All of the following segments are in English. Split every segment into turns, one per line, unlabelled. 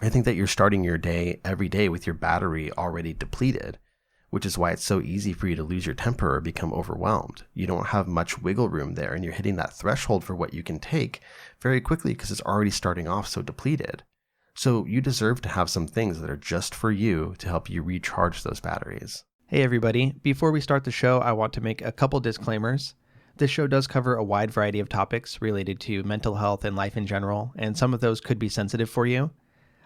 I think that you're starting your day every day with your battery already depleted, which is why it's so easy for you to lose your temper or become overwhelmed. You don't have much wiggle room there, and you're hitting that threshold for what you can take very quickly because it's already starting off so depleted. So you deserve to have some things that are just for you to help you recharge those batteries.
Hey everybody, before we start the show, I want to make a couple disclaimers. This show does cover a wide variety of topics related to mental health and life in general, and some of those could be sensitive for you.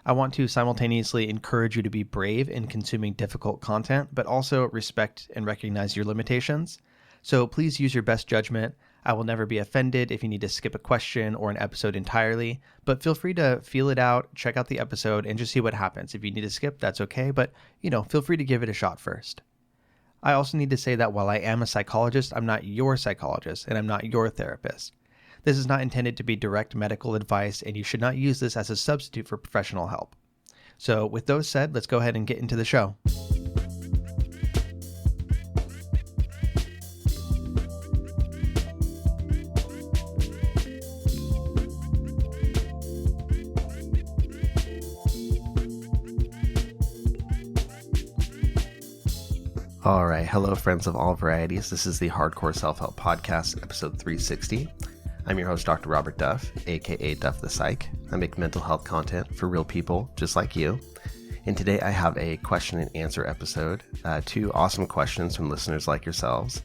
I want to simultaneously encourage you to be brave in consuming difficult content, but also respect and recognize your limitations. So please use your best judgment. I will never be offended if you need to skip a question or an episode entirely, but feel free to feel it out, check out the episode, and just see what happens. If you need to skip, that's okay, but feel free to give it a shot first. I also need to say that while I am a psychologist, I'm not your psychologist, and I'm not your therapist. This is not intended to be direct medical advice, and you should not use this as a substitute for professional help. So with those said, let's go ahead and get into the show.
All right. Hello, friends of all varieties. This is the Hardcore Self-Help Podcast, episode 360. I'm your host, Dr. Robert Duff, aka Duff the Psych. I make mental health content for real people just like you. And today I have a question and answer episode. 2 awesome questions from listeners like yourselves.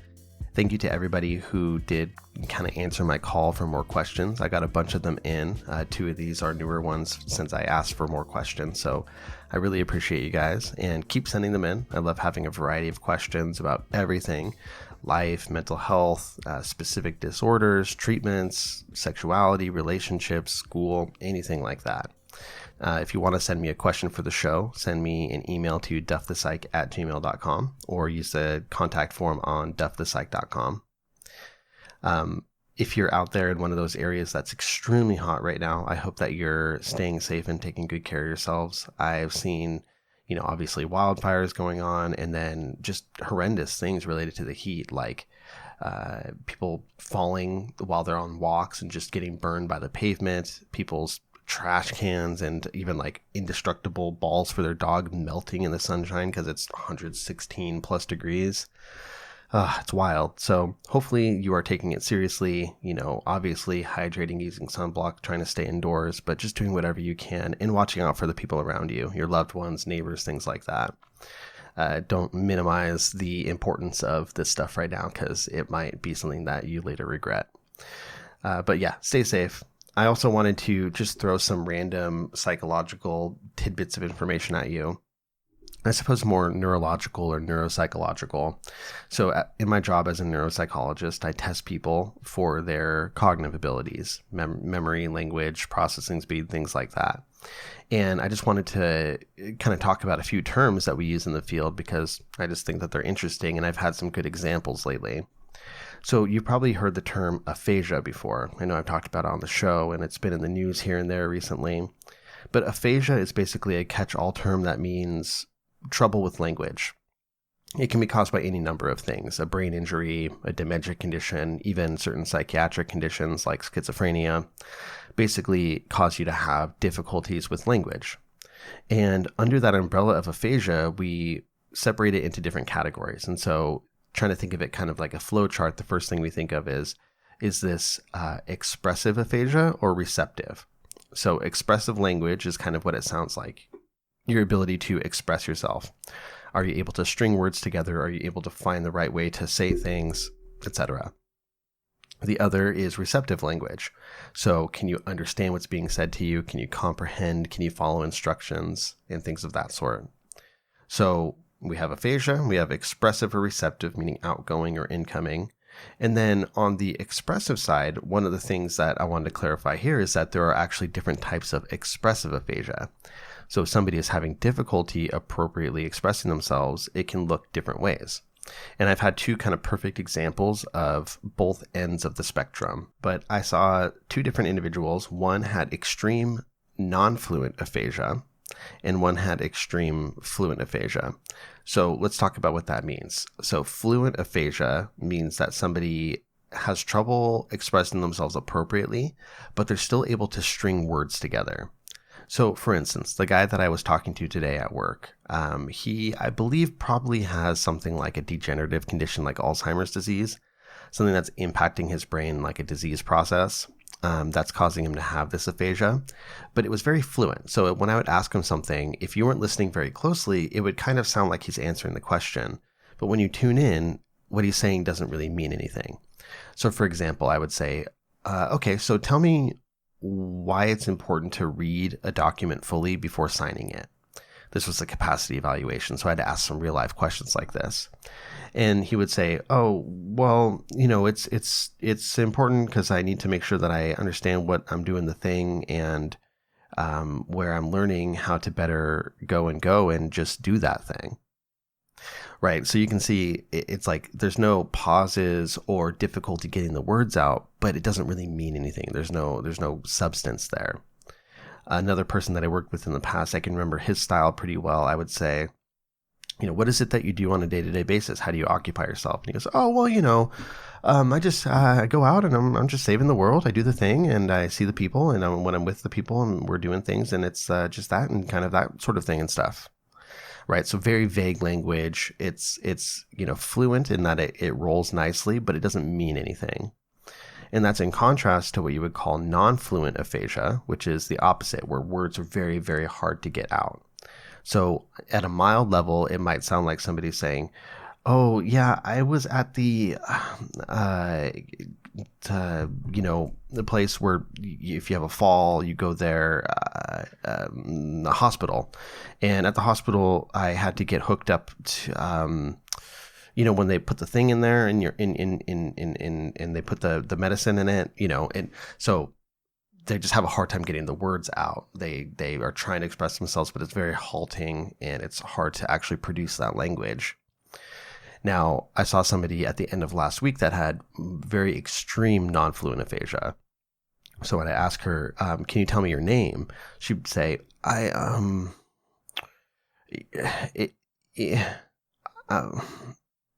Thank you to everybody who did kind of answer my call for more questions. I got a bunch of them in. 2 of these are newer ones since I asked for more questions. So I really appreciate you guys and keep sending them in. I love having a variety of questions about everything: life, mental health, specific disorders, treatments, sexuality, relationships, school, anything like that. If you want to send me a question for the show, send me an email to duffthepsych@gmail.com or use the contact form on duffthepsych.com. If you're out there in one of those areas that's extremely hot right now, I hope that you're staying safe and taking good care of yourselves. I've seen, obviously wildfires going on, and then just horrendous things related to the heat, like people falling while they're on walks and just getting burned by the pavement, people's trash cans, and even like indestructible balls for their dog melting in the sunshine because it's 116 plus degrees. It's wild. So hopefully you are taking it seriously, obviously hydrating, using sunblock, trying to stay indoors, but just doing whatever you can and watching out for the people around you, your loved ones, neighbors, things like that. Don't minimize the importance of this stuff right now because it might be something that you later regret. But yeah, stay safe. I also wanted to just throw some random psychological tidbits of information at you. I suppose more neurological or neuropsychological. So in my job as a neuropsychologist, I test people for their cognitive abilities, memory, language, processing speed, things like that. And I just wanted to kind of talk about a few terms that we use in the field because I just think that they're interesting, and I've had some good examples lately. So you've probably heard the term aphasia before. I know I've talked about it on the show, and it's been in the news here and there recently. But aphasia is basically a catch-all term that means trouble with language. It can be caused by any number of things: a brain injury, a dementia condition, even certain psychiatric conditions like schizophrenia, basically cause you to have difficulties with language. And under that umbrella of aphasia, we separate it into different categories. And so trying to think of it kind of like a flow chart, the first thing we think of is this expressive aphasia or receptive? So expressive language is kind of what it sounds like. Your ability to express yourself. Are you able to string words together? Are you able to find the right way to say things, etc.? The other is receptive language. So can you understand what's being said to you? Can you comprehend? Can you follow instructions and things of that sort? So we have aphasia, we have expressive or receptive, meaning outgoing or incoming. And then on the expressive side, one of the things that I wanted to clarify here is that there are actually different types of expressive aphasia. So if somebody is having difficulty appropriately expressing themselves, it can look different ways. And I've had 2 kind of perfect examples of both ends of the spectrum. But I saw 2 different individuals. One had extreme non-fluent aphasia, and one had extreme fluent aphasia. So let's talk about what that means. So fluent aphasia means that somebody has trouble expressing themselves appropriately, but they're still able to string words together. So, for instance, the guy that I was talking to today at work, he, I believe, probably has something like a degenerative condition like Alzheimer's disease, something that's impacting his brain like a disease process. That's causing him to have this aphasia, but it was very fluent. So when I would ask him something, if you weren't listening very closely, it would kind of sound like he's answering the question. But when you tune in, what he's saying doesn't really mean anything. So for example, I would say, okay, so tell me why it's important to read a document fully before signing it. This was a capacity evaluation, so I had to ask some real life questions like this. And he would say, "Oh, well, it's important because I need to make sure that I understand what I'm doing the thing and where I'm learning how to better go and just do that thing." Right. So you can see it's like there's no pauses or difficulty getting the words out, but it doesn't really mean anything. There's no substance there. Another person that I worked with in the past, I can remember his style pretty well. I would say, what is it that you do on a day-to-day basis? How do you occupy yourself? And he goes, oh, well, I just go out and I'm just saving the world. I do the thing and I see the people and when I'm with the people and we're doing things and it's just that and kind of that sort of thing and stuff. Right. So very vague language. It's fluent in that it rolls nicely, but it doesn't mean anything. And that's in contrast to what you would call non-fluent aphasia, which is the opposite, where words are very, very hard to get out. So at a mild level, it might sound like somebody saying, oh, yeah, I was at the place where if you have a fall, you go there, the hospital. And at the hospital, I had to get hooked up to, when they put the thing in there and you're and they put the medicine in it, and so they just have a hard time getting the words out. They are trying to express themselves, but it's very halting and it's hard to actually produce that language. Now, I saw somebody at the end of last week that had very extreme non-fluent aphasia. So when I asked her, can you tell me your name? She'd say,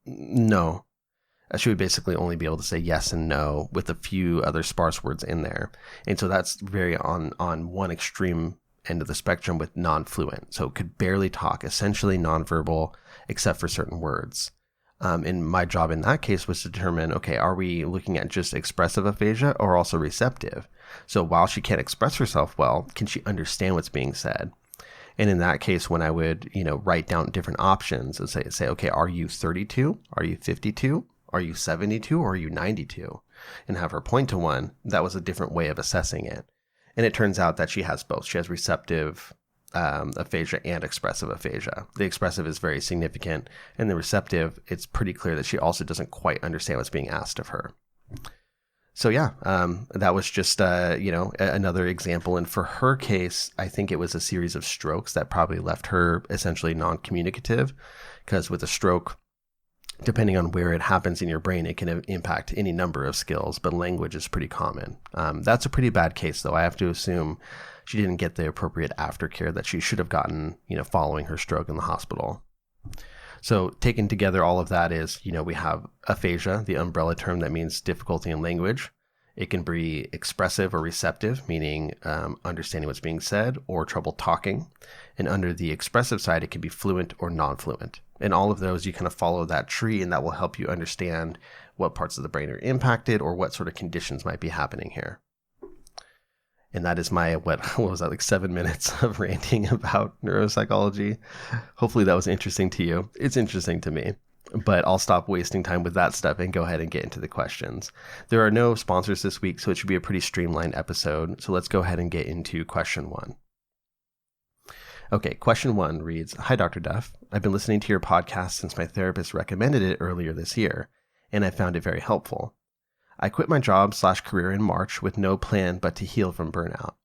no. She would basically only be able to say yes and no with a few other sparse words in there. And so that's very on one extreme end of the spectrum with non-fluent. So could barely talk, essentially nonverbal, except for certain words. And my job in that case was to determine, okay, are we looking at just expressive aphasia or also receptive? So while she can't express herself well, can she understand what's being said? And in that case, when I would, write down different options and say, okay, are you 32? Are you 52? Are you 72 or are you 92? And have her point to one, that was a different way of assessing it. And it turns out that she has both. She has receptive aphasia and expressive aphasia. The expressive is very significant, and the receptive, it's pretty clear that she also doesn't quite understand what's being asked of her. So yeah, that was just, another example. And for her case, I think it was a series of strokes that probably left her essentially non-communicative, because with a stroke, depending on where it happens in your brain, it can impact any number of skills, but language is pretty common. That's a pretty bad case, though. I have to assume she didn't get the appropriate aftercare that she should have gotten, following her stroke in the hospital. So taken together, all of that is, we have aphasia, the umbrella term that means difficulty in language. It can be expressive or receptive, meaning understanding what's being said, or trouble talking. And under the expressive side, it can be fluent or non-fluent. And all of those, you kind of follow that tree, and that will help you understand what parts of the brain are impacted or what sort of conditions might be happening here. And that is my, what was that, like 7 minutes of ranting about neuropsychology. Hopefully that was interesting to you. It's interesting to me. But I'll stop wasting time with that stuff and go ahead and get into the questions. There are no sponsors this week, so it should be a pretty streamlined episode. So let's go ahead and get into question 1. Okay, question 1 reads, Hi, Dr. Duff. I've been listening to your podcast since my therapist recommended it earlier this year, and I found it very helpful. I quit my job/career in March with no plan but to heal from burnout.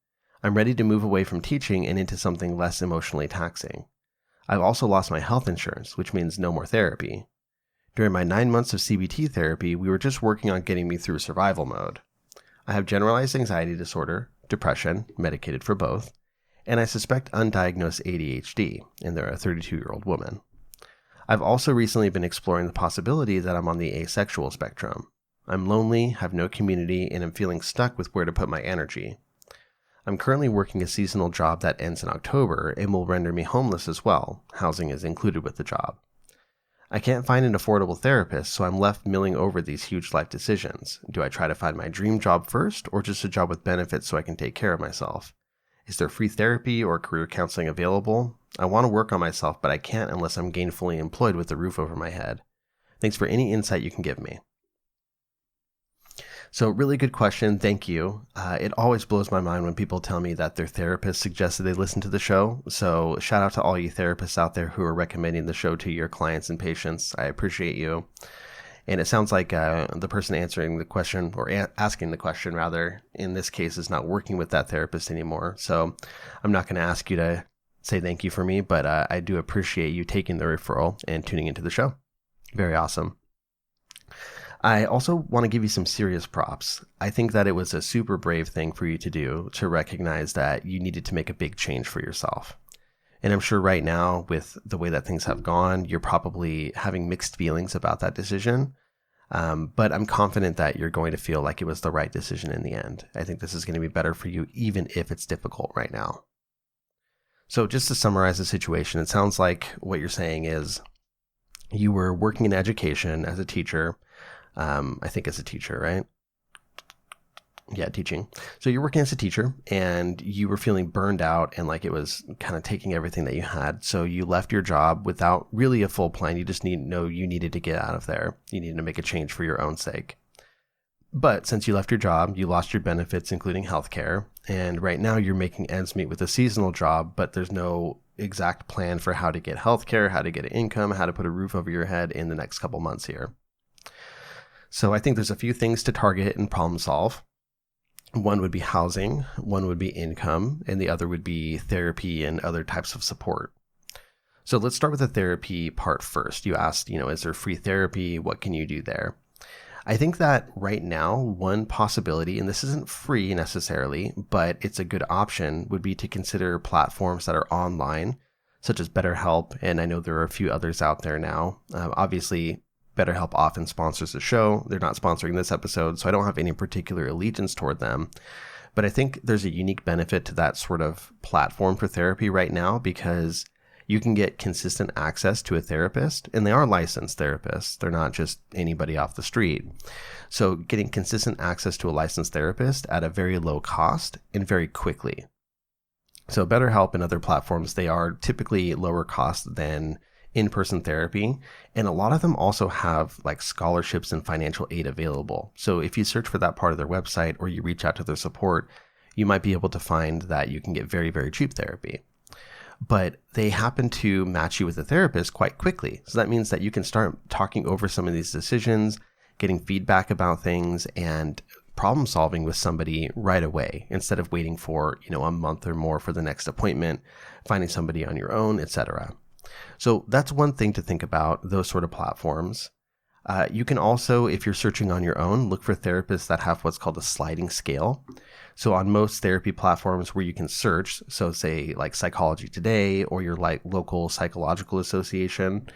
I'm ready to move away from teaching and into something less emotionally taxing. I've also lost my health insurance, which means no more therapy. During my 9 months of CBT therapy, we were just working on getting me through survival mode. I have generalized anxiety disorder, depression, medicated for both, and I suspect undiagnosed ADHD, and they're a 32-year-old woman. I've also recently been exploring the possibility that I'm on the asexual spectrum. I'm lonely, have no community, and am feeling stuck with where to put my energy. I'm currently working a seasonal job that ends in October and will render me homeless as well. Housing is included with the job. I can't find an affordable therapist, so I'm left milling over these huge life decisions. Do I try to find my dream job first, or just a job with benefits so I can take care of myself? Is there free therapy or career counseling available? I want to work on myself, but I can't unless I'm gainfully employed with a roof over my head. Thanks for any insight you can give me. So really good question. Thank you. It always blows my mind when people tell me that their therapist suggested they listen to the show. So shout out to all you therapists out there who are recommending the show to your clients and patients. I appreciate you. And it sounds like the person answering the question, or asking the question rather, in this case is not working with that therapist anymore. So I'm not going to ask you to say thank you for me, but I do appreciate you taking the referral and tuning into the show. Very awesome. I also want to give you some serious props. I think that it was a super brave thing for you to do, to recognize that you needed to make a big change for yourself. And I'm sure right now, with the way that things have gone, you're probably having mixed feelings about that decision. But I'm confident that you're going to feel like it was the right decision in the end. I think this is going to be better for you, even if it's difficult right now. So just to summarize the situation, it sounds like what you're saying is you were working in education as a teacher. I think as a teacher, right? Yeah, teaching. So you're working as a teacher and you were feeling burned out and like it was kind of taking everything that you had. So you left your job without really a full plan. You just you needed to get out of there. You needed to make a change for your own sake. But since you left your job, you lost your benefits, including healthcare. And right now you're making ends meet with a seasonal job, but there's no exact plan for how to get healthcare, how to get an income, how to put a roof over your head in the next couple months here. So I think there's a few things to target and problem solve. One would be housing, one would be income, and the other would be therapy and other types of support. So let's start with the therapy part first. You asked, is there free therapy? What can you do there? I think that right now, one possibility, and this isn't free necessarily, but it's a good option, would be to consider platforms that are online, such as BetterHelp, and I know there are a few others out there now. Obviously, BetterHelp often sponsors the show. They're not sponsoring this episode, so I don't have any particular allegiance toward them. But I think there's a unique benefit to that sort of platform for therapy right now because you can get consistent access to a therapist, and they are licensed therapists. They're not just anybody off the street. So getting consistent access to a licensed therapist at a very low cost and very quickly. So BetterHelp and other platforms, they are typically lower cost than in-person therapy, and a lot of them also have like scholarships and financial aid available. So if you search for that part of their website or you reach out to their support, you might be able to find that you can get very, very cheap therapy. But they happen to match you with a therapist quite quickly. So that means that you can start talking over some of these decisions, getting feedback about things, and problem solving with somebody right away instead of waiting for, a month or more for the next appointment, finding somebody on your own, etc. So that's one thing to think about, those sort of platforms. You can also, if you're searching on your own, look for therapists that have what's called a sliding scale. So on most therapy platforms where you can search, so say like Psychology Today or your like local psychological association,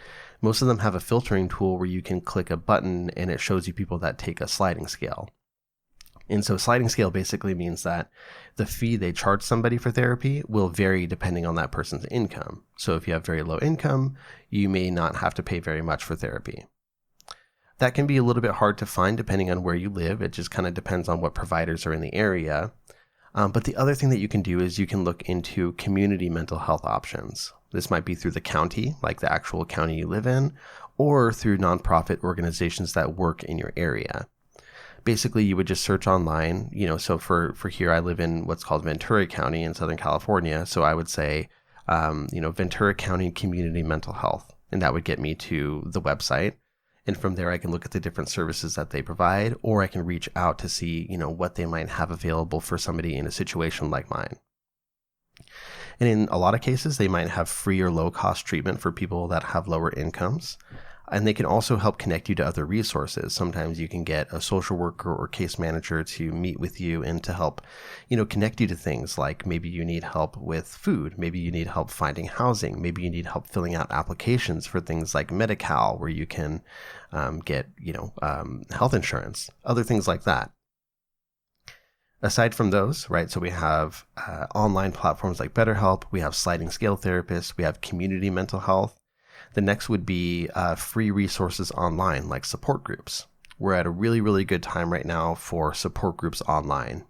most of them have a filtering tool where you can click a button and it shows you people that take a sliding scale. And so sliding scale basically means that the fee they charge somebody for therapy will vary depending on that person's income. So if you have very low income, you may not have to pay very much for therapy. That can be a little bit hard to find depending on where you live. It just kind of depends on what providers are in the area. But the other thing that you can do is you can look into community mental health options. This might be through the county, like the actual county you live in, or through nonprofit organizations that work in your area. Basically, you would just search online, so for here, I live in what's called Ventura County in Southern California. So I would say, Ventura County Community Mental Health, and that would get me to the website. And from there, I can look at the different services that they provide, or I can reach out to see, what they might have available for somebody in a situation like mine. And in a lot of cases, they might have free or low cost treatment for people that have lower incomes. And they can also help connect you to other resources. Sometimes you can get a social worker or case manager to meet with you and to help, connect you to things like maybe you need help with food. Maybe you need help finding housing. Maybe you need help filling out applications for things like Medi-Cal, where you can get, health insurance, other things like that. Aside from those, right, so we have online platforms like BetterHelp, we have sliding scale therapists, we have community mental health. The next would be free resources online like support groups. We're at a really, really good time right now for support groups online.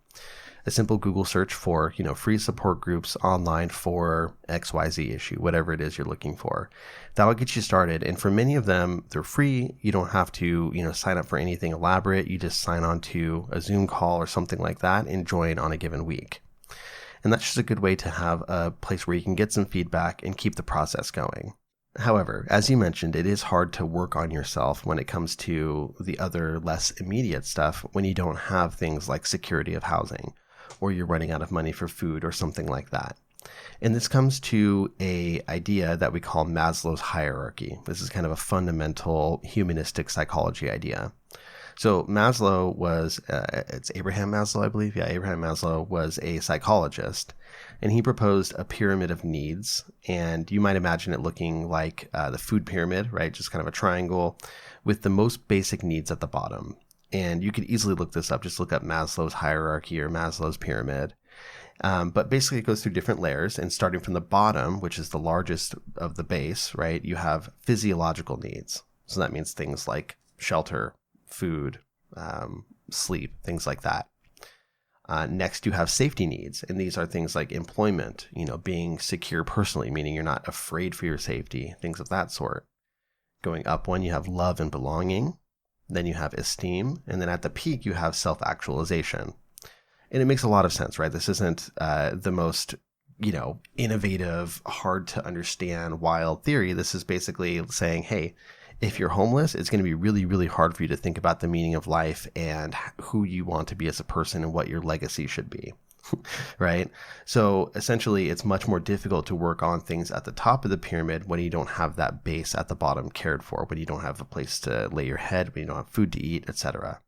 A simple Google search for, free support groups online for XYZ issue, whatever it is you're looking for. That'll get you started. And for many of them, they're free. You don't have to, sign up for anything elaborate. You just sign on to a Zoom call or something like that and join on a given week. And that's just a good way to have a place where you can get some feedback and keep the process going. However, as you mentioned, it is hard to work on yourself when it comes to the other less immediate stuff when you don't have things like security of housing, or you're running out of money for food or something like that. And this comes to an idea that we call Maslow's hierarchy. This is kind of a fundamental humanistic psychology idea. So Maslow was, it's Abraham Maslow, I believe. Yeah, Abraham Maslow was a psychologist, and he proposed a pyramid of needs. And you might imagine it looking like the food pyramid, right? Just kind of a triangle with the most basic needs at the bottom. And you could easily look this up. Just look up Maslow's hierarchy or Maslow's pyramid. But basically it goes through different layers, and starting from the bottom, which is the largest of the base, right? You have physiological needs. So that means things like shelter, food, sleep, things like that. Next, you have safety needs. And these are things like employment, being secure personally, meaning you're not afraid for your safety, things of that sort. Going up one, you have love and belonging. Then you have esteem, and then at the peak, you have self-actualization. And it makes a lot of sense, right? This isn't the most, innovative, hard to understand, wild theory. This is basically saying, hey, if you're homeless, it's going to be really, really hard for you to think about the meaning of life and who you want to be as a person and what your legacy should be. Right? So essentially, it's much more difficult to work on things at the top of the pyramid when you don't have that base at the bottom cared for, when you don't have a place to lay your head, when you don't have food to eat, etc.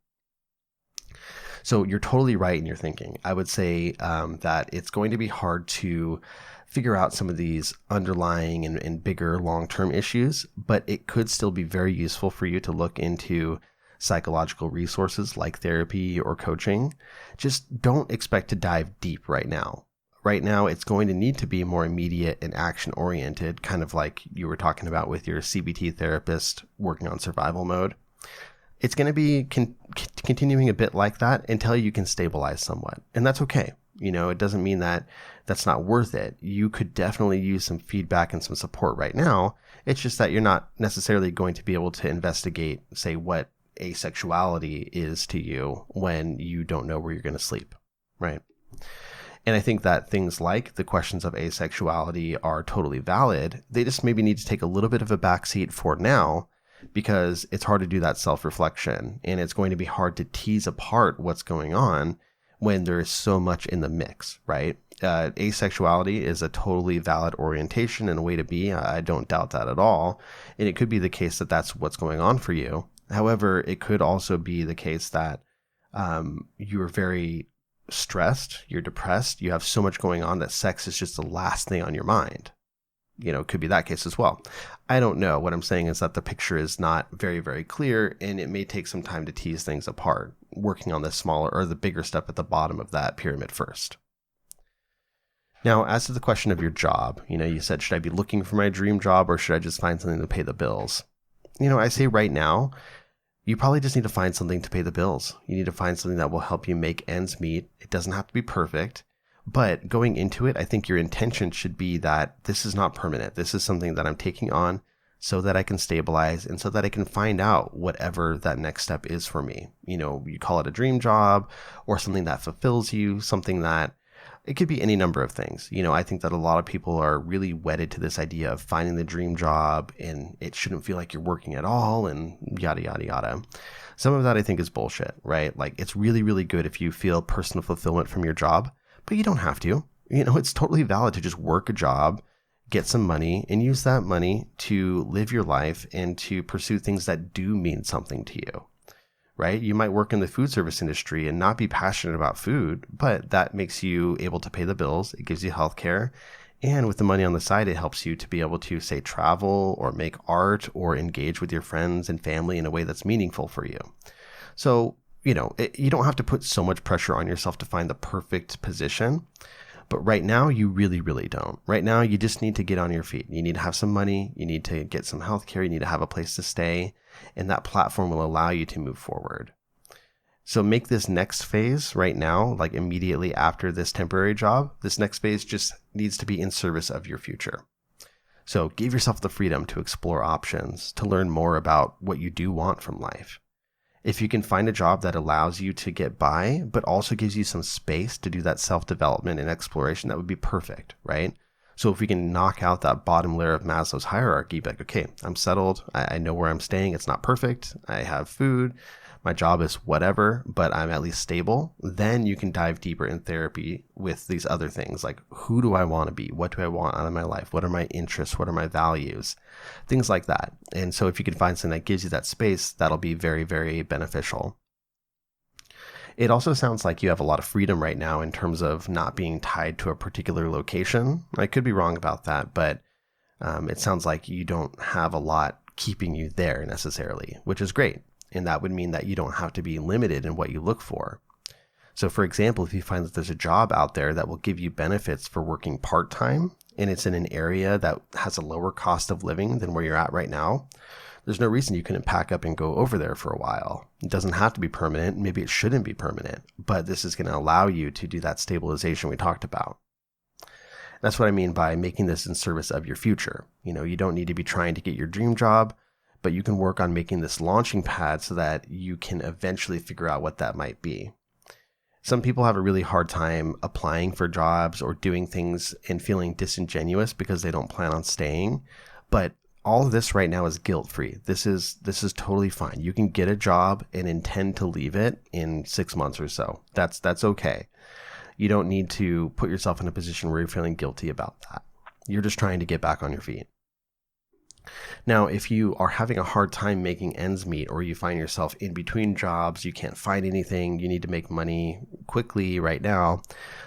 So you're totally right in your thinking. I would say that it's going to be hard to figure out some of these underlying and bigger long-term issues, but it could still be very useful for you to look into psychological resources like therapy or coaching. Just don't expect to dive deep right now. Right now, it's going to need to be more immediate and action-oriented, kind of like you were talking about with your CBT therapist working on survival mode. It's going to be continuing a bit like that until you can stabilize somewhat. And that's okay. It doesn't mean that that's not worth it. You could definitely use some feedback and some support right now. It's just that you're not necessarily going to be able to investigate, say, what asexuality is to you when you don't know where you're going to sleep, right? And I think that things like the questions of asexuality are totally valid. They just maybe need to take a little bit of a backseat for now, because it's hard to do that self-reflection, and it's going to be hard to tease apart what's going on when there is so much in the mix, right? Asexuality is a totally valid orientation and a way to be. I don't doubt that at all. And it could be the case that that's what's going on for you. However, it could also be the case that you're very stressed, you're depressed, you have so much going on that sex is just the last thing on your mind. It could be that case as well. I don't know. What I'm saying is that the picture is not very, very clear, and it may take some time to tease things apart, working on the smaller or the bigger stuff at the bottom of that pyramid first. Now, as to the question of your job, you said, should I be looking for my dream job or should I just find something to pay the bills? I say right now, you probably just need to find something to pay the bills. You need to find something that will help you make ends meet. It doesn't have to be perfect. But going into it, I think your intention should be that this is not permanent. This is something that I'm taking on so that I can stabilize and so that I can find out whatever that next step is for me. You call it a dream job or something that fulfills you, something that it could be any number of things. I think that a lot of people are really wedded to this idea of finding the dream job and it shouldn't feel like you're working at all and yada, yada, yada. Some of that I think is bullshit, right? Like it's really, really good if you feel personal fulfillment from your job. But you don't have to. It's totally valid to just work a job, get some money, and use that money to live your life and to pursue things that do mean something to you, right? You might work in the food service industry and not be passionate about food, but that makes you able to pay the bills. It gives you healthcare. And with the money on the side, it helps you to be able to, say, travel or make art or engage with your friends and family in a way that's meaningful for you. So you don't have to put so much pressure on yourself to find the perfect position. But right now, you really, really don't. Right now, you just need to get on your feet. You need to have some money. You need to get some healthcare. You need to have a place to stay. And that platform will allow you to move forward. So make this next phase right now, like immediately after this temporary job, this next phase just needs to be in service of your future. So give yourself the freedom to explore options, to learn more about what you do want from life. If you can find a job that allows you to get by, but also gives you some space to do that self-development and exploration, that would be perfect, right? So if we can knock out that bottom layer of Maslow's hierarchy, be like, okay, I'm settled. I know where I'm staying. It's not perfect. I have food. My job is whatever, but I'm at least stable. Then you can dive deeper in therapy with these other things like, who do I want to be? What do I want out of my life? What are my interests? What are my values? Things like that. And so if you can find something that gives you that space, that'll be very, very beneficial. It also sounds like you have a lot of freedom right now in terms of not being tied to a particular location. I could be wrong about that, but it sounds like you don't have a lot keeping you there necessarily, which is great. And that would mean that you don't have to be limited in what you look for. So for example, if you find that there's a job out there that will give you benefits for working part-time, and it's in an area that has a lower cost of living than where you're at right now, there's no reason you couldn't pack up and go over there for a while. It doesn't have to be permanent. Maybe it shouldn't be permanent, but this is going to allow you to do that stabilization we talked about. That's what I mean by making this in service of your future. You don't need to be trying to get your dream job, but you can work on making this launching pad so that you can eventually figure out what that might be. Some people have a really hard time applying for jobs or doing things and feeling disingenuous because they don't plan on staying. But all of this right now is guilt-free. This is totally fine. You can get a job and intend to leave it in 6 months or so. That's okay. You don't need to put yourself in a position where you're feeling guilty about that. You're just trying to get back on your feet. Now, if you are having a hard time making ends meet, or you find yourself in between jobs, you can't find anything, you need to make money quickly right now,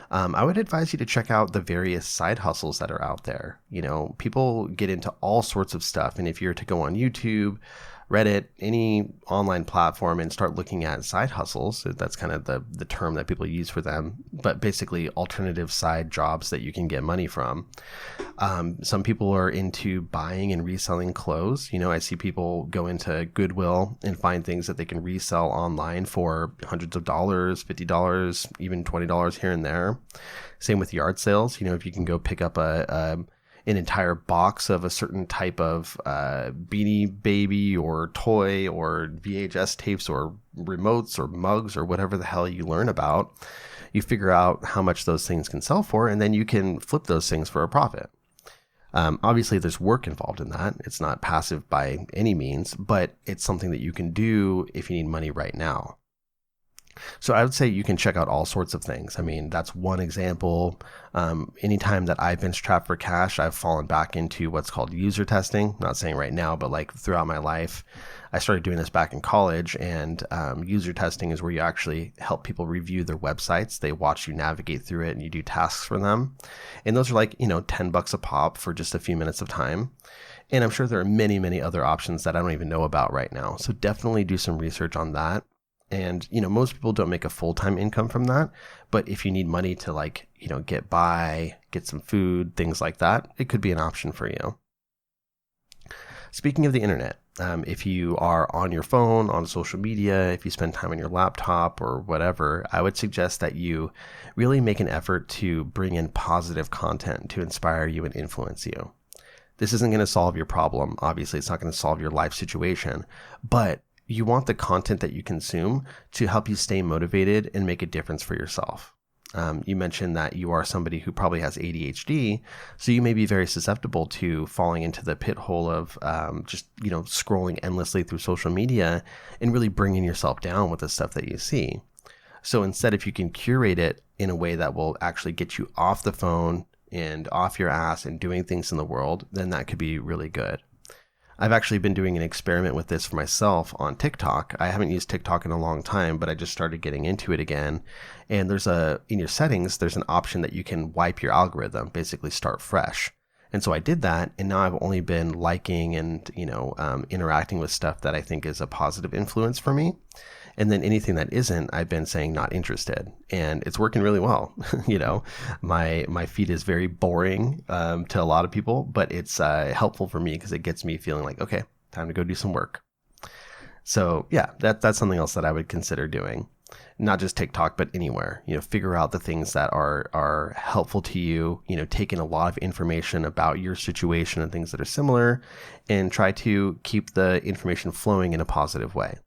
I would advise you to check out the various side hustles that are out there. People get into all sorts of stuff. And if you're to go on YouTube, Reddit, any online platform and start looking at side hustles, that's kind of the term that people use for them, but basically alternative side jobs that you can get money from. Some people are into buying and reselling clothes. I see people go into Goodwill and find things that they can resell online for hundreds of dollars, $50, even $20 here and there. Same with yard sales. If you can go pick up an entire box of a certain type of Beanie Baby or toy or VHS tapes or remotes or mugs or whatever the hell you learn about, you figure out how much those things can sell for, and then you can flip those things for a profit. Obviously, there's work involved in that. It's not passive by any means, but it's something that you can do if you need money right now. So I would say you can check out all sorts of things. I mean, that's one example. Anytime that I've been strapped for cash, I've fallen back into what's called user testing. Not saying right now, but like throughout my life, I started doing this back in college, and user testing is where you actually help people review their websites. They watch you navigate through it and you do tasks for them. And those are like, $10 a pop for just a few minutes of time. And I'm sure there are many, many other options that I don't even know about right now. So definitely do some research on that. And, most people don't make a full-time income from that. But if you need money to get by, get some food, things like that, it could be an option for you. Speaking of the internet, if you are on your phone, on social media, if you spend time on your laptop or whatever, I would suggest that you really make an effort to bring in positive content to inspire you and influence you. This isn't going to solve your problem. Obviously, it's not going to solve your life situation, but you want the content that you consume to help you stay motivated and make a difference for yourself. You mentioned that you are somebody who probably has ADHD, so you may be very susceptible to falling into the pit hole of just scrolling endlessly through social media and really bringing yourself down with the stuff that you see. So instead, if you can curate it in a way that will actually get you off the phone and off your ass and doing things in the world, then that could be really good. I've actually been doing an experiment with this for myself on TikTok. I haven't used TikTok in a long time, but I just started getting into it again. And in your settings, there's an option that you can wipe your algorithm, basically start fresh. And so I did that, and now I've only been liking and, interacting with stuff that I think is a positive influence for me. And then anything that isn't, I've been saying not interested, and it's working really well. My feed is very boring to a lot of people, but it's helpful for me because it gets me feeling like, okay, time to go do some work. So yeah, that's something else that I would consider doing. Not just TikTok, but anywhere. Figure out the things that are helpful to you. Take in a lot of information about your situation and things that are similar, and try to keep the information flowing in a positive way.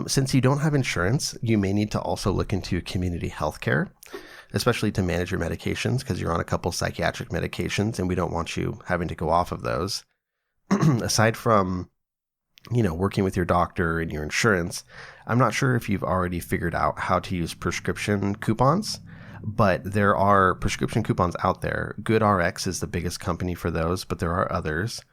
Since you don't have insurance, you may need to also look into community healthcare, especially to manage your medications, because you're on a couple psychiatric medications and we don't want you having to go off of those. Aside from, working with your doctor and your insurance, I'm not sure if you've already figured out how to use prescription coupons, but there are prescription coupons out there. GoodRx is the biggest company for those, but there are others.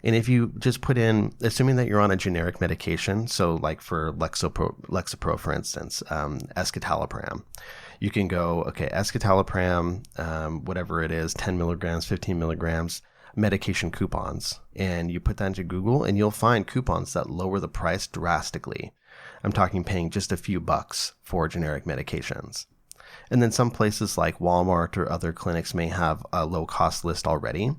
And if you just put in, assuming that you're on a generic medication, so like for Lexapro, for instance, escitalopram, you can go, okay, escitalopram, whatever it is, 10 milligrams, 15 milligrams, medication coupons. And you put that into Google and you'll find coupons that lower the price drastically. I'm talking paying just a few bucks for generic medications. And then some places like Walmart or other clinics may have a low cost list already.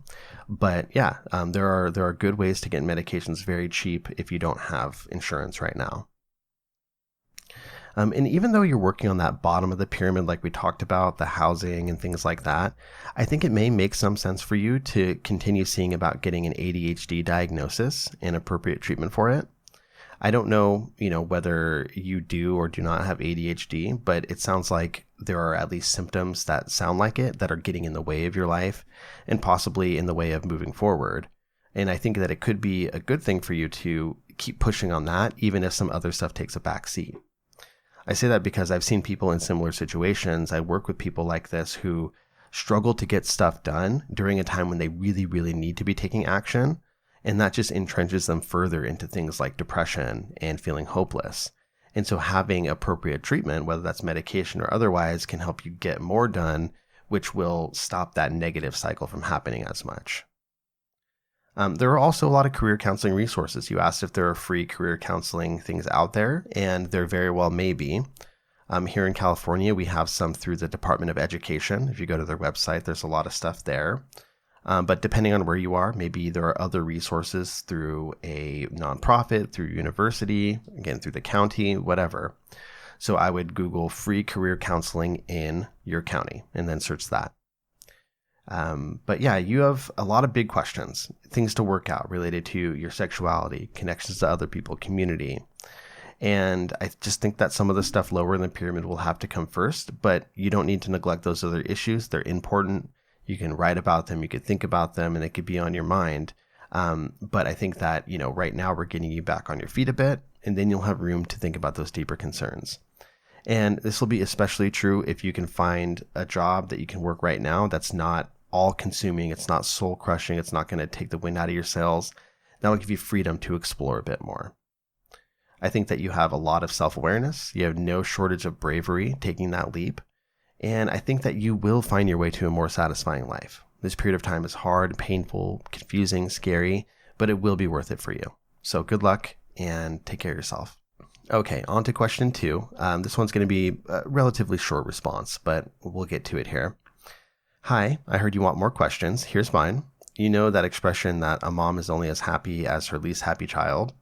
But yeah, there are good ways to get medications very cheap if you don't have insurance right now. And even though you're working on that bottom of the pyramid, like we talked about, the housing and things like that, I think it may make some sense for you to continue seeing about getting an ADHD diagnosis and appropriate treatment for it. I don't know, whether you do or do not have ADHD, but it sounds like there are at least symptoms that sound like it that are getting in the way of your life and possibly in the way of moving forward. And I think that it could be a good thing for you to keep pushing on that, even if some other stuff takes a back seat. I say that because I've seen people in similar situations. I work with people like this who struggle to get stuff done during a time when they really, really need to be taking action. And that just entrenches them further into things like depression and feeling hopeless. And so having appropriate treatment, whether that's medication or otherwise, can help you get more done, which will stop that negative cycle from happening as much. There are also a lot of career counseling resources. You asked if there are free career counseling things out there, and there very well may be. Here in California, we have some through the Department of Education. If you go to their website, there's a lot of stuff there. But depending on where you are, maybe there are other resources through a nonprofit, through university, again, through the county, whatever. So I would Google free career counseling in your county and then search that. But yeah, you have a lot of big questions, things to work out related to your sexuality, connections to other people, community. And I just think that some of the stuff lower in the pyramid will have to come first, but you don't need to neglect those other issues. They're important. You can write about them, you could think about them, and it could be on your mind. But I think that, right now we're getting you back on your feet a bit, and then you'll have room to think about those deeper concerns. And this will be especially true if you can find a job that you can work right now that's not all consuming, it's not soul crushing, it's not going to take the wind out of your sails. That will give you freedom to explore a bit more. I think that you have a lot of self-awareness. You have no shortage of bravery taking that leap. And I think that you will find your way to a more satisfying life. This period of time is hard, painful, confusing, scary, but it will be worth it for you. So good luck and take care of yourself. Okay, on to question 2. This one's going to be a relatively short response, but we'll get to it here. Hi, I heard you want more questions. Here's mine. You know that expression that a mom is only as happy as her least happy child?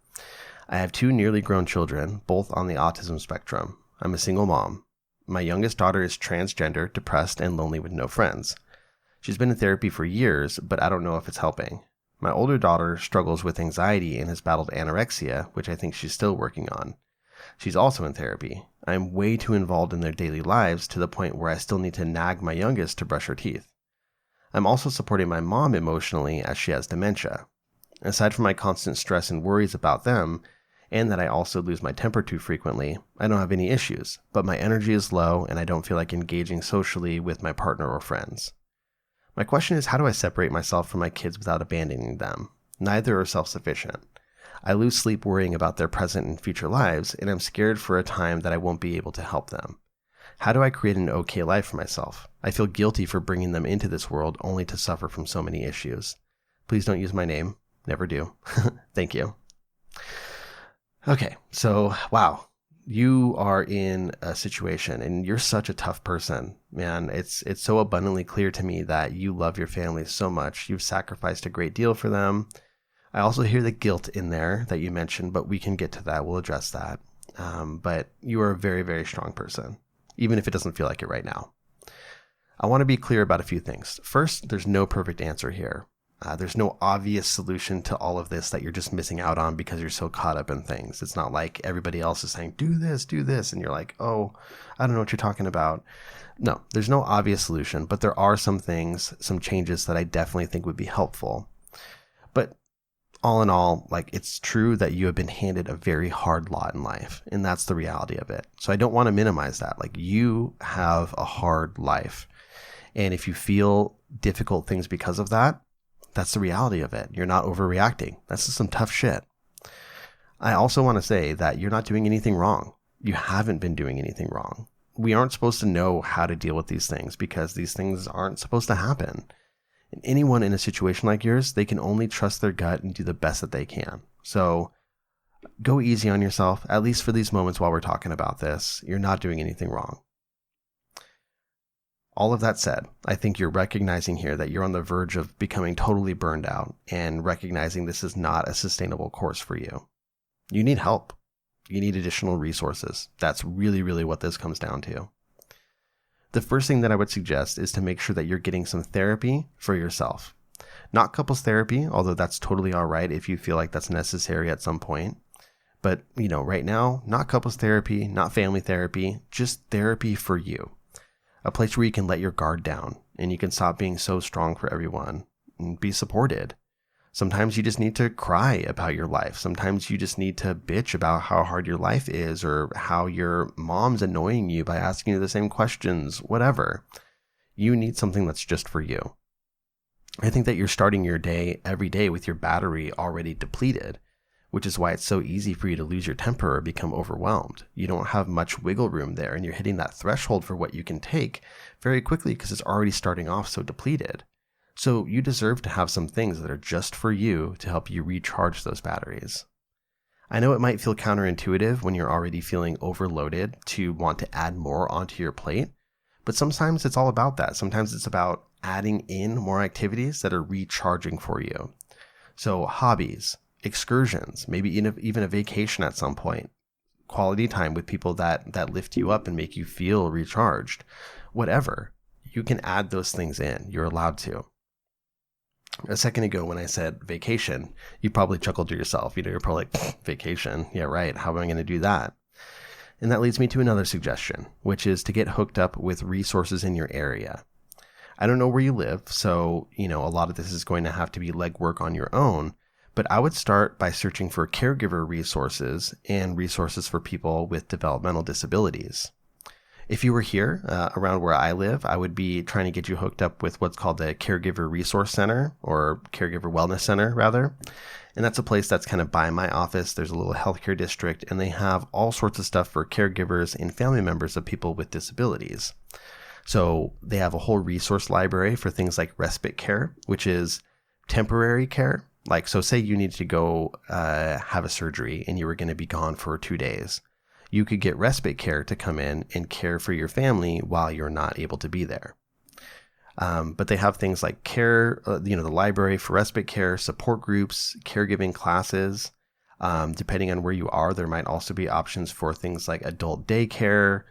I have 2 nearly grown children, both on the autism spectrum. I'm a single mom. My youngest daughter is transgender, depressed, and lonely with no friends. She's been in therapy for years, but I don't know if it's helping. My older daughter struggles with anxiety and has battled anorexia, which I think she's still working on. She's also in therapy. I'm way too involved in their daily lives to the point where I still need to nag my youngest to brush her teeth. I'm also supporting my mom emotionally as she has dementia. Aside from my constant stress and worries about them, and that I also lose my temper too frequently, I don't have any issues, but my energy is low and I don't feel like engaging socially with my partner or friends. My question is, how do I separate myself from my kids without abandoning them? Neither are self-sufficient. I lose sleep worrying about their present and future lives, and I'm scared for a time that I won't be able to help them. How do I create an okay life for myself? I feel guilty for bringing them into this world only to suffer from so many issues. Please don't use my name. Never do. Thank you. Okay, so wow, you are in a situation and you're such a tough person, man. It's so abundantly clear to me that you love your family so much. You've sacrificed a great deal for them. I also hear the guilt in there that you mentioned, but we can get to that. We'll address that. But you are a very, very strong person, even if it doesn't feel like it right now. I want to be clear about a few things. First, there's no perfect answer here. There's no obvious solution to all of this that you're just missing out on because you're so caught up in things. It's not like everybody else is saying, do this. And you're like, oh, I don't know what you're talking about. No, there's no obvious solution, but there are some things, some changes that I definitely think would be helpful. But all in all, like, it's true that you have been handed a very hard lot in life, and that's the reality of it. So I don't want to minimize that. Like, you have a hard life. And if you feel difficult things because of that, that's the reality of it. You're not overreacting. That's just some tough shit. I also want to say that you're not doing anything wrong. You haven't been doing anything wrong. We aren't supposed to know how to deal with these things because these things aren't supposed to happen. And anyone in a situation like yours, they can only trust their gut and do the best that they can. So go easy on yourself, at least for these moments while we're talking about this. You're not doing anything wrong. All of that said, I think you're recognizing here that you're on the verge of becoming totally burned out and recognizing this is not a sustainable course for you. You need help. You need additional resources. That's really, really what this comes down to. The first thing that I would suggest is to make sure that you're getting some therapy for yourself. Not couples therapy, although that's totally all right if you feel like that's necessary at some point. But, right now, not couples therapy, not family therapy, just therapy for you. A place where you can let your guard down and you can stop being so strong for everyone and be supported. Sometimes you just need to cry about your life. Sometimes you just need to bitch about how hard your life is or how your mom's annoying you by asking you the same questions, whatever. You need something that's just for you. I think that you're starting your day every day with your battery already depleted, which is why it's so easy for you to lose your temper or become overwhelmed. You don't have much wiggle room there, and you're hitting that threshold for what you can take very quickly because it's already starting off so depleted. So you deserve to have some things that are just for you to help you recharge those batteries. I know it might feel counterintuitive when you're already feeling overloaded to want to add more onto your plate, but sometimes it's all about that. Sometimes it's about adding in more activities that are recharging for you. So hobbies, excursions, maybe even a vacation at some point, quality time with people that lift you up and make you feel recharged, whatever. You can add those things in. You're allowed to. A second ago when I said vacation, you probably chuckled to yourself. You're probably like, vacation? Yeah, right. How am I going to do that? And that leads me to another suggestion, which is to get hooked up with resources in your area. I don't know where you live, so, a lot of this is going to have to be legwork on your own, but I would start by searching for caregiver resources and resources for people with developmental disabilities. If you were here around where I live, I would be trying to get you hooked up with what's called the Caregiver Resource Center, or Caregiver Wellness Center, rather. And that's a place that's kind of by my office. There's a little healthcare district, and they have all sorts of stuff for caregivers and family members of people with disabilities. So they have a whole resource library for things like respite care, which is temporary care. Like, so say you need to go have a surgery and you were going to be gone for 2 days. You could get respite care to come in and care for your family while you're not able to be there. But they have things like care, the library for respite care, support groups, caregiving classes. Depending on where you are, there might also be options for things like adult daycare,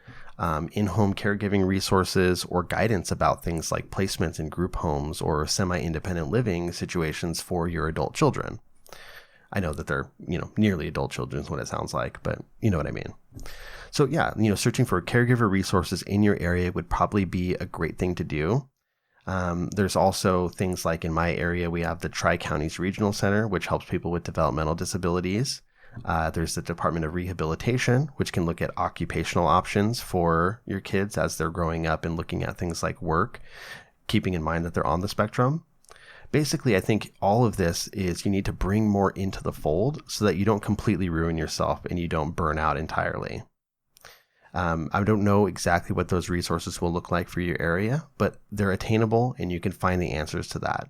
in-home caregiving resources, or guidance about things like placements in group homes or semi-independent living situations for your adult children. I know that they're, nearly adult children is what it sounds like, but you know what I mean. So yeah, searching for caregiver resources in your area would probably be a great thing to do. There's also things like in my area, we have the Tri-Counties Regional Center, which helps people with developmental disabilities. There's the Department of Rehabilitation, which can look at occupational options for your kids as they're growing up and looking at things like work, keeping in mind that they're on the spectrum. Basically, I think all of this is you need to bring more into the fold so that you don't completely ruin yourself and you don't burn out entirely. I don't know exactly what those resources will look like for your area, but they're attainable and you can find the answers to that.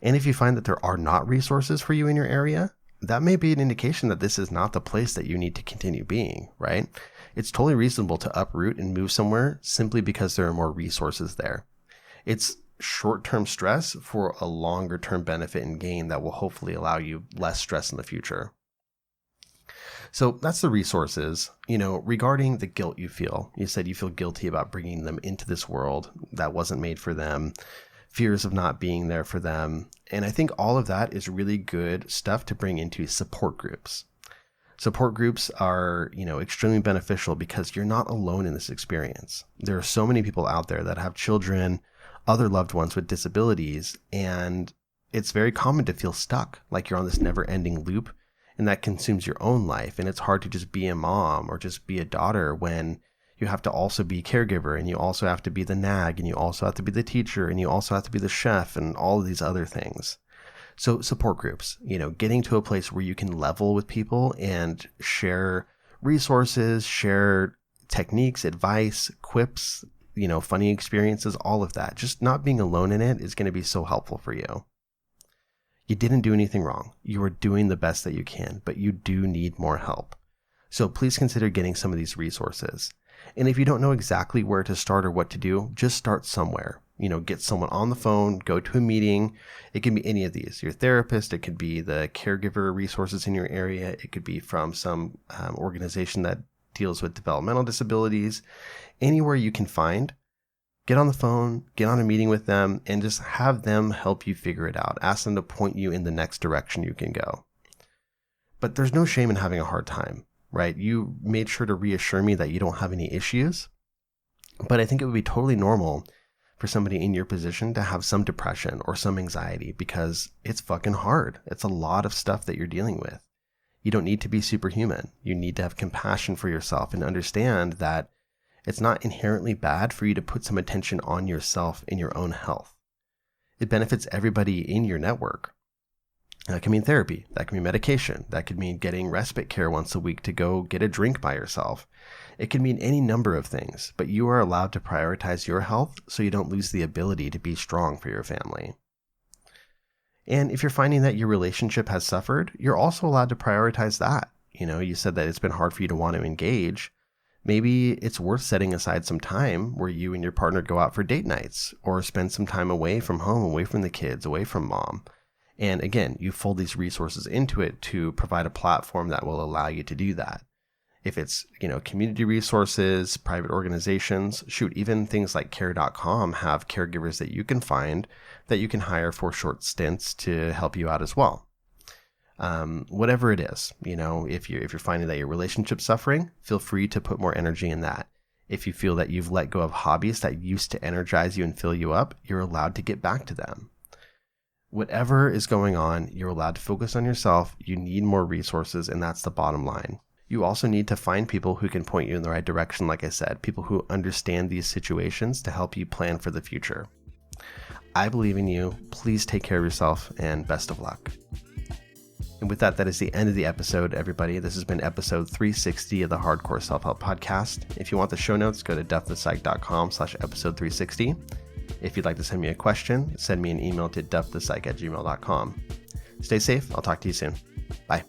And if you find that there are not resources for you in your area, that may be an indication that this is not the place that you need to continue being, right? It's totally reasonable to uproot and move somewhere simply because there are more resources there. It's short-term stress for a longer-term benefit and gain that will hopefully allow you less stress in the future. So that's the resources. Regarding the guilt you feel, you said you feel guilty about bringing them into this world that wasn't made for them, fears of not being there for them. And I think all of that is really good stuff to bring into support groups. Support groups are, extremely beneficial because you're not alone in this experience. There are so many people out there that have children, other loved ones with disabilities, and it's very common to feel stuck, like you're on this never-ending loop, and that consumes your own life. And it's hard to just be a mom or just be a daughter when you have to also be caregiver, and you also have to be the nag, and you also have to be the teacher, and you also have to be the chef, and all of these other things. So support groups, getting to a place where you can level with people and share resources, share techniques, advice, quips, funny experiences, all of that. Just not being alone in it is going to be so helpful for you. You didn't do anything wrong. You are doing the best that you can, but you do need more help. So please consider getting some of these resources. And if you don't know exactly where to start or what to do, just start somewhere. Get someone on the phone, go to a meeting. It can be any of these. Your therapist, it could be the caregiver resources in your area. It could be from some organization that deals with developmental disabilities. Anywhere you can find, get on the phone, get on a meeting with them, and just have them help you figure it out. Ask them to point you in the next direction you can go. But there's no shame in having a hard time, right? You made sure to reassure me that you don't have any issues, but I think it would be totally normal for somebody in your position to have some depression or some anxiety because it's fucking hard. It's a lot of stuff that you're dealing with. You don't need to be superhuman. You need to have compassion for yourself and understand that it's not inherently bad for you to put some attention on yourself and your own health. It benefits everybody in your network. That can mean therapy. That can mean medication. That could mean getting respite care once a week to go get a drink by yourself. It can mean any number of things, but you are allowed to prioritize your health so you don't lose the ability to be strong for your family. And if you're finding that your relationship has suffered, you're also allowed to prioritize that. You said that it's been hard for you to want to engage. Maybe it's worth setting aside some time where you and your partner go out for date nights or spend some time away from home, away from the kids, away from mom. And again, you fold these resources into it to provide a platform that will allow you to do that. If it's, community resources, private organizations, even things like care.com have caregivers that you can find that you can hire for short stints to help you out as well. Whatever it is, if you're finding that your relationship's suffering, feel free to put more energy in that. If you feel that you've let go of hobbies that used to energize you and fill you up, you're allowed to get back to them. Whatever is going on, you're allowed to focus on yourself. You need more resources, and that's the bottom line. You also need to find people who can point you in the right direction, like I said, people who understand these situations to help you plan for the future. I believe in you. Please take care of yourself, and best of luck. And with that, that is the end of the episode, everybody. This has been episode 360 of the Hardcore Self-Help Podcast. If you want the show notes, go to duffthepsych.com/episode 360. If you'd like to send me a question, send me an email to duffthepsych@gmail.com. Stay safe. I'll talk to you soon. Bye.